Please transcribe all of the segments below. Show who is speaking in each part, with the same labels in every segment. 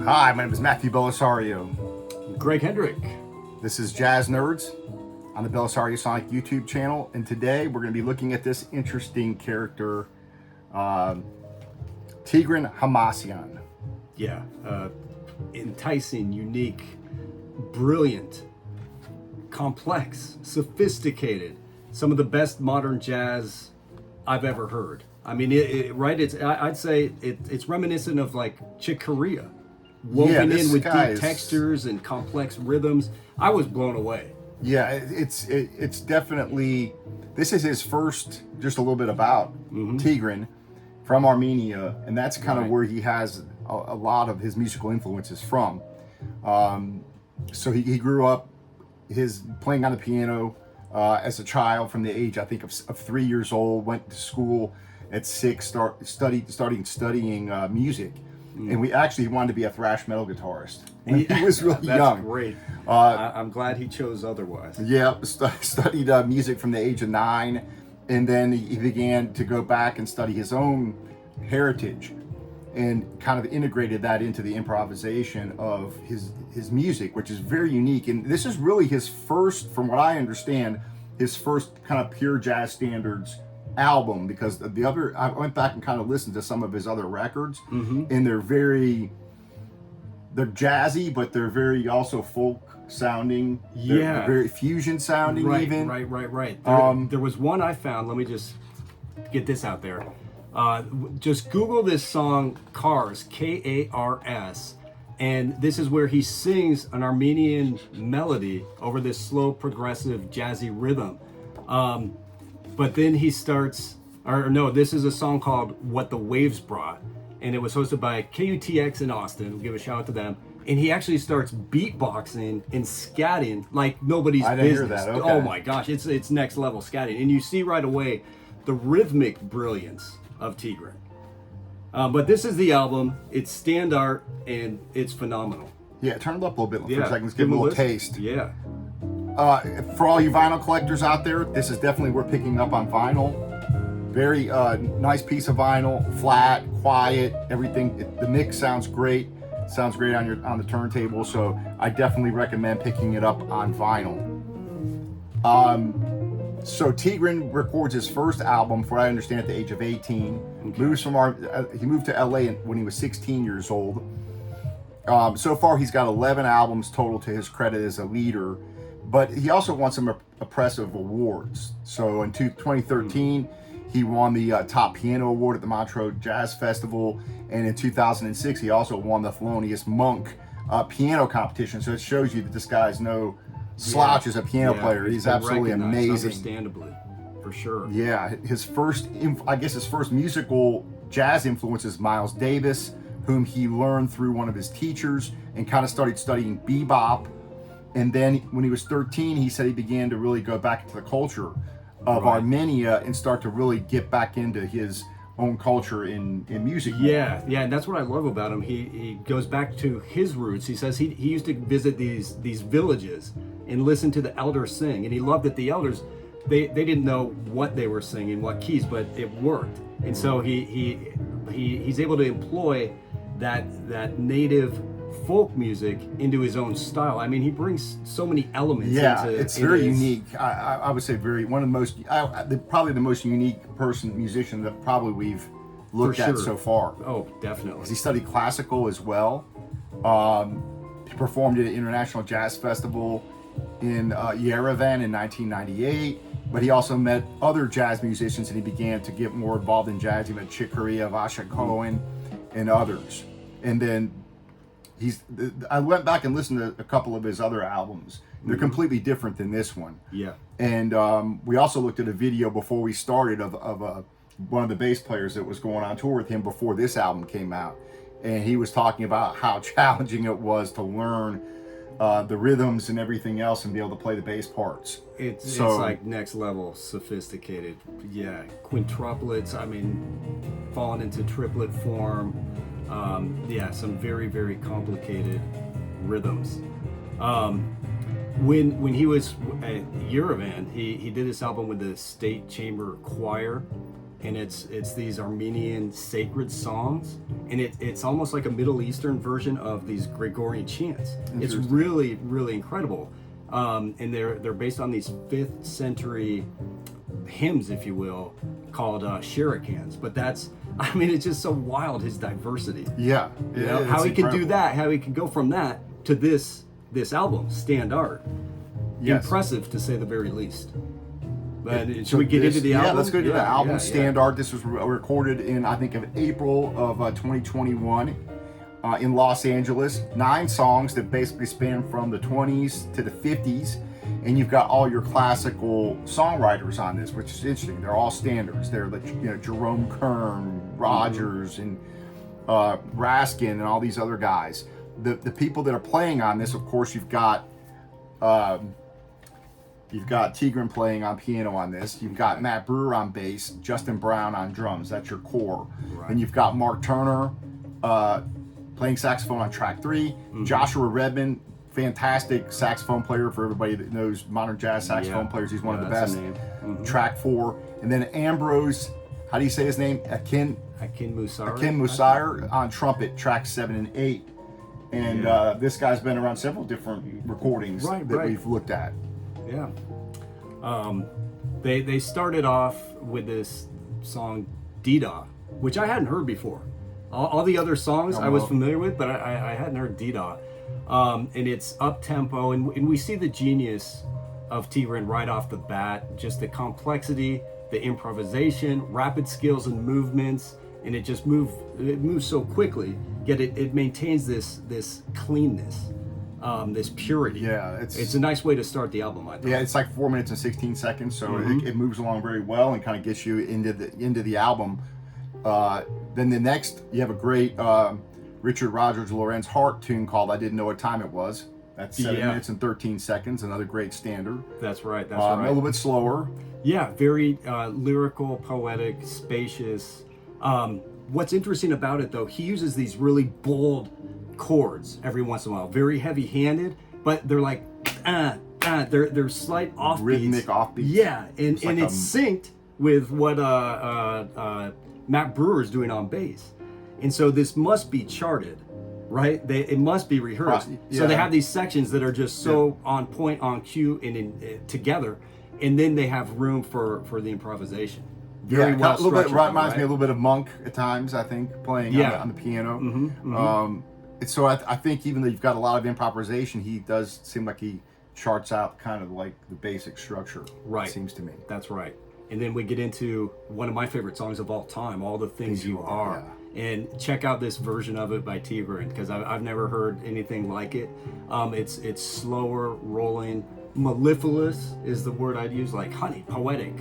Speaker 1: Hi, my name is Matthew Belisario.
Speaker 2: Greg Hendrick.
Speaker 1: This is Jazz Nerds on the Belisario Sonic YouTube channel, and today we're going to be looking at this interesting character, Tigran Hamasyan.
Speaker 2: Yeah, enticing, unique, brilliant, complex, sophisticated. Some of the best modern jazz I've ever heard. I mean, I'd say it's reminiscent of like Chick Corea, woven in with deep textures and complex rhythms. I was blown away.
Speaker 1: Yeah, it's definitely, this is his first, just a little bit about Tigran from Armenia, and that's kind of where he has a lot of his musical influences from. So he grew up playing on the piano as a child from the age, I think, of 3 years old, went to school at 6, studying music. And he wanted to be a thrash metal guitarist when he was really young.
Speaker 2: That's great. I'm glad he chose otherwise.
Speaker 1: Yeah, studied music from the age of 9, and then he began to go back and study his own heritage and kind of integrated that into the improvisation of his music, which is very unique. And this is really his first, from what I understand, his first kind of pure jazz standards album, because I went back and kind of listened to some of his other records, and they're jazzy, but they're very also folk sounding. They're very fusion sounding, even.
Speaker 2: Right. There was one I found. Let me just get this out there. Just Google this song Kars, Kars, and this is where he sings an Armenian melody over this slow, progressive, jazzy rhythm. But then he starts, this is a song called What the Waves Brought, and it was hosted by KUTX in Austin. We'll give a shout out to them. And he actually starts beatboxing and scatting like nobody's business.
Speaker 1: I didn't hear that. Okay.
Speaker 2: Oh my gosh, it's next level scatting. And you see right away the rhythmic brilliance of Tigran. But this is the album. It's Standart, and it's phenomenal.
Speaker 1: Yeah, turn it up a little bit for a second. Let's give it a little taste.
Speaker 2: Yeah.
Speaker 1: For all you vinyl collectors out there, this is definitely worth picking up on vinyl. Very nice piece of vinyl, flat, quiet, everything. The mix sounds great. Sounds great on the turntable. So I definitely recommend picking it up on vinyl. So Tigran records his first album, from what I understand, at the age of 18. Okay. He moved to LA when he was 16 years old. So far, he's got 11 albums total to his credit as a leader. But he also won some impressive awards. So in 2013, he won the Top Piano Award at the Montreux Jazz Festival. And in 2006, he also won the Thelonious Monk piano competition. So it shows you that this guy's no slouch as a piano player. He's absolutely amazing.
Speaker 2: Understandably, for sure.
Speaker 1: Yeah, his first musical jazz influence is Miles Davis, whom he learned through one of his teachers and kind of started studying bebop. And then when he was 13, he said he began to really go back into the culture of Armenia and start to really get back into his own culture in music.
Speaker 2: Yeah, and that's what I love about him. He goes back to his roots. He says he used to visit these villages and listen to the elders sing. And he loved that the elders, they didn't know what they were singing, what keys, but it worked. And so he's able to employ that native folk music into his own style. I mean, he brings so many elements.
Speaker 1: It's very unique. I would say one of the most, probably the most unique musician that probably we've looked at so far.
Speaker 2: Oh, definitely.
Speaker 1: He studied classical as well. He performed at an international jazz festival in Yerevan in 1998. But he also met other jazz musicians, and he began to get more involved in jazz. He met Chick Corea, Vasha Cohen, and others. And then I went back and listened to a couple of his other albums. They're completely different than this one.
Speaker 2: Yeah.
Speaker 1: And we also looked at a video before we started of one of the bass players that was going on tour with him before this album came out. And he was talking about how challenging it was to learn the rhythms and everything else and be able to play the bass parts.
Speaker 2: It's like next level sophisticated. Yeah, quintuplets. I mean, falling into triplet form. Some very, very complicated rhythms. When he was at Yerevan, he did this album with the State Chamber Choir, and it's these Armenian sacred songs, and it's almost like a Middle Eastern version of these Gregorian chants. It's really, really incredible. And they're based on these 5th century hymns, if you will, called shirikans. But it's just so wild, his diversity.
Speaker 1: Yeah.
Speaker 2: You know, how he can do that, how he can go from that to this album, Standart.
Speaker 1: Yes.
Speaker 2: Impressive, to say the very least. But should we get into the album?
Speaker 1: Yeah, let's go to the album, Standart. This was recorded in, I think, of April of 2021 in Los Angeles. 9 songs that basically span from the 20s to the 50s. And you've got all your classical songwriters on this, which is interesting. They're all standards. They're like, Jerome Kern, Rogers, and Raskin, and all these other guys. The people that are playing on this, of course, you've got Tigran playing on piano on this. You've got Matt Brewer on bass, Justin Brown on drums. That's your core. Right. And you've got Mark Turner playing saxophone on track 3. Joshua Redman, fantastic saxophone player for everybody that knows modern jazz saxophone players. He's one of the best. Track 4. And then Ambrose, how do you say his name? Akin Musar on trumpet, track 7 and 8. And this guy's been around several different recordings that we've looked at.
Speaker 2: Yeah. They started off with this song Dida, which I hadn't heard before. All the other songs I was familiar with, but I hadn't heard Dida. And it's up tempo, and we see the genius of Tigran right off the bat. Just the complexity, the improvisation, rapid skills and movements, and it moves so quickly. Yet it maintains this cleanness, this purity.
Speaker 1: Yeah,
Speaker 2: it's a nice way to start the album, I think.
Speaker 1: Yeah, it's like 4 minutes and 16 seconds, so it moves along very well and kind of gets you into the album. Then the next, you have a great Richard Rodgers Lorenz Hart tune called "I Didn't Know What Time It Was." That's 7 minutes and 13 seconds. Another great standard.
Speaker 2: That's right.
Speaker 1: A little bit slower.
Speaker 2: Yeah, very lyrical, poetic, spacious. What's interesting about it, though, he uses these really bold chords every once in a while, very heavy-handed, but they're like, they're slight offbeats.
Speaker 1: Rhythmic offbeats.
Speaker 2: Yeah, and it's synced with what Matt Brewer's doing on bass. And so this must be charted, right? It must be rehearsed. So they have these sections that are just so on point, on cue, and together, and then they have room for the improvisation. Very well
Speaker 1: a little bit reminds me a little bit of Monk at times, I think, playing on the piano. So I think even though you've got a lot of improvisation, he does seem like he charts out kind of like the basic structure.
Speaker 2: Right.
Speaker 1: It seems to me.
Speaker 2: That's right. And then we get into one of my favorite songs of all time, All the Things You Are. Yeah. And check out this version of it by Tigran, because I've never heard anything like it. It's slower, rolling, mellifluous is the word I'd use, like honey, poetic.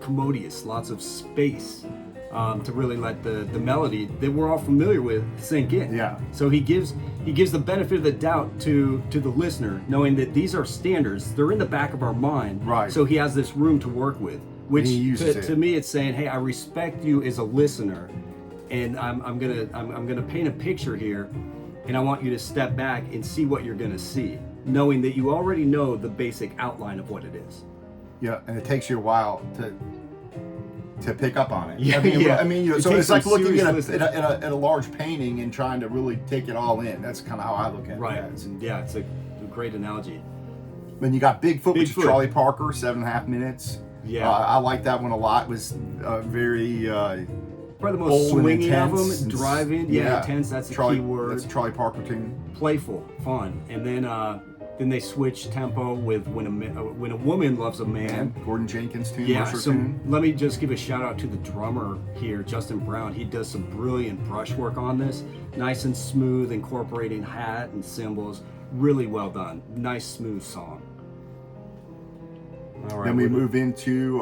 Speaker 2: Commodious, lots of space to really let the melody that we're all familiar with sink in.
Speaker 1: Yeah.
Speaker 2: So he gives the benefit of the doubt to the listener, knowing that these are standards. They're in the back of our mind.
Speaker 1: Right.
Speaker 2: So he has this room to work with, which to me it's saying, hey, I respect you as a listener, and I'm gonna paint a picture here, and I want you to step back and see what you're gonna see, knowing that you already know the basic outline of what it is.
Speaker 1: Yeah, and it takes you a while to pick up on it.
Speaker 2: Yeah,
Speaker 1: I mean, so it's like looking at a large painting and trying to really take it all in. That's kind of how I look at it.
Speaker 2: Right. Yeah, it's a great analogy.
Speaker 1: Then you got Bigfoot, which is Charlie Parker, 7.5 minutes.
Speaker 2: Yeah,
Speaker 1: I like that one a lot. It was very
Speaker 2: probably the most swingy of them. Driving, intense. That's the key word.
Speaker 1: That's a Charlie Parker tune.
Speaker 2: Playful, fun, and then they switch tempo with when a woman loves a man.
Speaker 1: Gordon Jenkins tune.
Speaker 2: Yeah, so let me just give a shout out to the drummer here, Justin Brown. He does some brilliant brushwork on this. Nice and smooth, incorporating hat and cymbals. Really well done. Nice, smooth song. All right,
Speaker 1: then we move into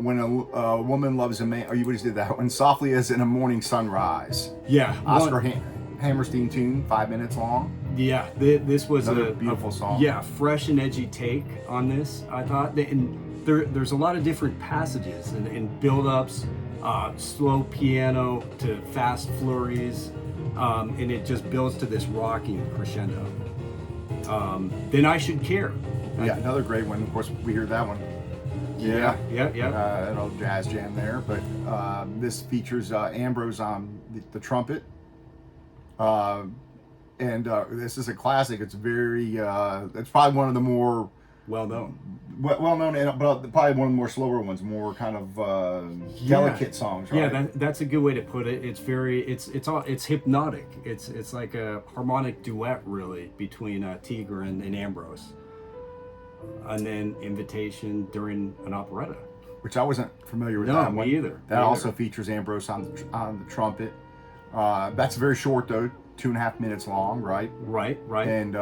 Speaker 1: when a woman loves a man. Oh, you just did that one. Softly as in a morning sunrise.
Speaker 2: Yeah.
Speaker 1: Oscar Hammerstein tune, 5 minutes long.
Speaker 2: Yeah, this was
Speaker 1: another beautiful song.
Speaker 2: Yeah, fresh and edgy take on this, I thought. And there's a lot of different passages and build-ups, slow piano to fast flurries, and it just builds to this rocking crescendo. Then I Should Care.
Speaker 1: Yeah, another great one. Of course, we hear that one Yeah.
Speaker 2: Yeah.
Speaker 1: An old jazz jam there, but this features Ambrose on the trumpet. And this is a classic. It's very, it's probably one of the more
Speaker 2: well known,
Speaker 1: and but probably one of the more slower ones, more kind of delicate songs. Right?
Speaker 2: Yeah, that's a good way to put it. It's very, it's hypnotic. It's like a harmonic duet, really, between Tigran and Ambrose, and then Invitation during an operetta,
Speaker 1: which I wasn't familiar with.
Speaker 2: No,
Speaker 1: that
Speaker 2: me
Speaker 1: one.
Speaker 2: either.
Speaker 1: That also features Ambrose on the trumpet. That's very short though, 2.5 minutes long, right?
Speaker 2: Right.
Speaker 1: And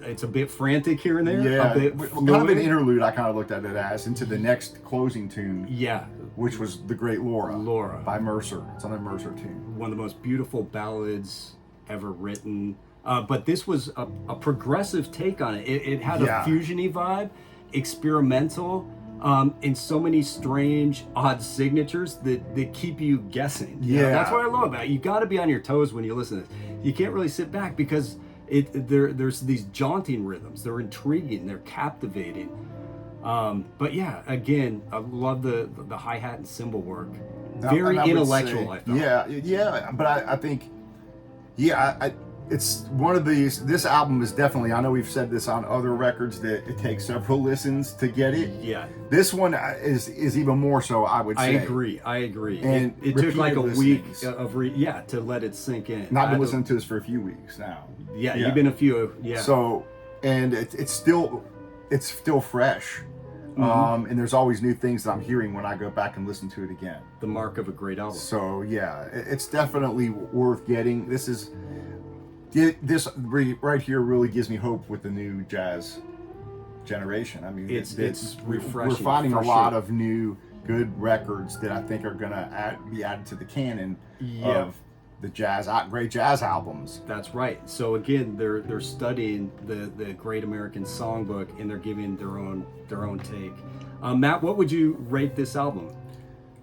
Speaker 2: it's a bit frantic here and there.
Speaker 1: Yeah,
Speaker 2: a bit
Speaker 1: kind of an interlude. I kind of looked at it as into the next closing tune.
Speaker 2: Yeah,
Speaker 1: which was the great Laura by Mercer. It's on a Mercer tune.
Speaker 2: One of the most beautiful ballads ever written. But this was a progressive take on it. It had a fusion-y vibe, experimental, and so many strange, odd signatures that keep you guessing. You know, that's what I love about it. You got to be on your toes when you listen to this. You can't really sit back because there's these jaunting rhythms. They're intriguing. They're captivating. But yeah, again, I love the hi-hat and cymbal work. Very intellectual, I felt.
Speaker 1: Yeah, but I think, it's one of these. This album is definitely. I know we've said this on other records that it takes several listens to get it.
Speaker 2: Yeah.
Speaker 1: This one is even more so. I would say.
Speaker 2: I agree.
Speaker 1: And
Speaker 2: it took like a week of to let it sink in.
Speaker 1: And I've been listening to this for a few weeks now.
Speaker 2: Yeah, you've been a few. Yeah.
Speaker 1: So, and it's still fresh.
Speaker 2: Mm-hmm.
Speaker 1: And there's always new things that I'm hearing when I go back and listen to it again.
Speaker 2: The mark of a great album.
Speaker 1: So yeah, it's definitely worth getting. This right here really gives me hope with the new jazz generation. I mean,
Speaker 2: it's refreshing.
Speaker 1: We're finding a lot of new good records that I think are gonna be added to the canon of the great jazz albums.
Speaker 2: That's right. So again, they're studying the Great American Songbook and they're giving their own take. Matt, what would you rate this album?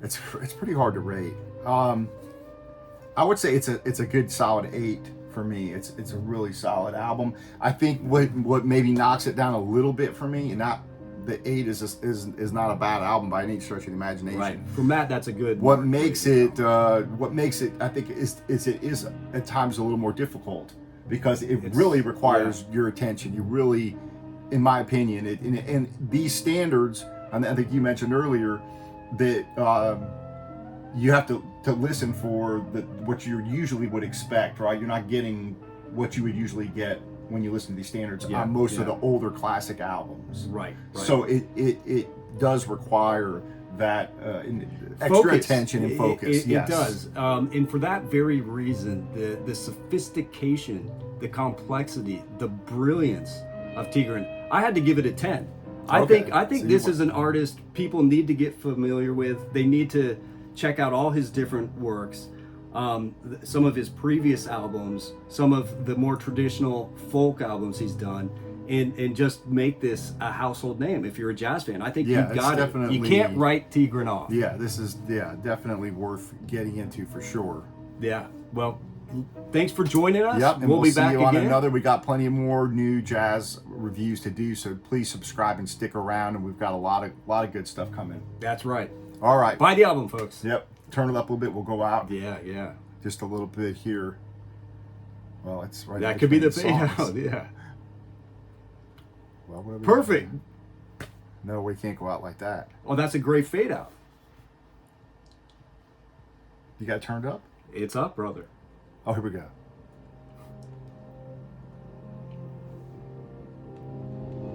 Speaker 1: It's pretty hard to rate. I would say it's a good solid 8 for me. It's a really solid album. I think what maybe knocks it down a little bit for me, and not the 8 is not a bad album by any stretch of the imagination.
Speaker 2: Right. For Matt, that's a good.
Speaker 1: What makes it I think is it is at times a little more difficult because it really requires your attention. You really, in my opinion, and these standards. I think you mentioned earlier that you have to listen for what you usually would expect, right? You're not getting what you would usually get when you listen to these standards on most of the older classic albums.
Speaker 2: Right.
Speaker 1: So it does require that extra attention and focus.
Speaker 2: It does. And for that very reason, the sophistication, the complexity, the brilliance of Tigran, I had to give it a 10. I think this is an artist people need to get familiar with. They need to check out all his different works, some of his previous albums, some of the more traditional folk albums he's done, and just make this a household name. If you're a jazz fan, I think you got it. You can't write Tigran off.
Speaker 1: Yeah, this is definitely worth getting into for sure.
Speaker 2: Yeah. Well, thanks for joining us.
Speaker 1: Yep, and
Speaker 2: we'll be
Speaker 1: see
Speaker 2: back
Speaker 1: you on
Speaker 2: again.
Speaker 1: another. We got plenty more new jazz reviews to do, so please subscribe and stick around. And we've got a lot of good stuff coming.
Speaker 2: That's right.
Speaker 1: All right.
Speaker 2: Buy the album, folks.
Speaker 1: Yep. Turn it up a little bit. We'll go out.
Speaker 2: Yeah.
Speaker 1: Just a little bit here. Well, it's right.
Speaker 2: That could be the fade out. Yeah.
Speaker 1: Well,
Speaker 2: perfect.
Speaker 1: No, we can't go out like that.
Speaker 2: Oh, that's a great fade out.
Speaker 1: You got it turned up?
Speaker 2: It's up, brother.
Speaker 1: Oh, here we go.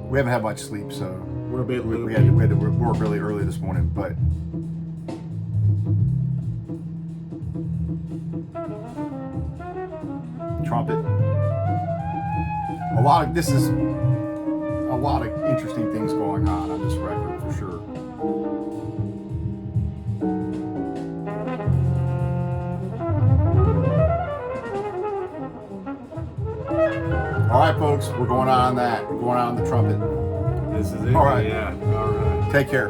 Speaker 1: We haven't had much sleep, so
Speaker 2: we're a bit
Speaker 1: we had to work really early this morning, but trumpet. This is a lot of interesting things going on this record for sure. All right, folks, we're going on that. We're going on the trumpet.
Speaker 2: This is it.
Speaker 1: All right.
Speaker 2: Yeah. All right.
Speaker 1: Take care.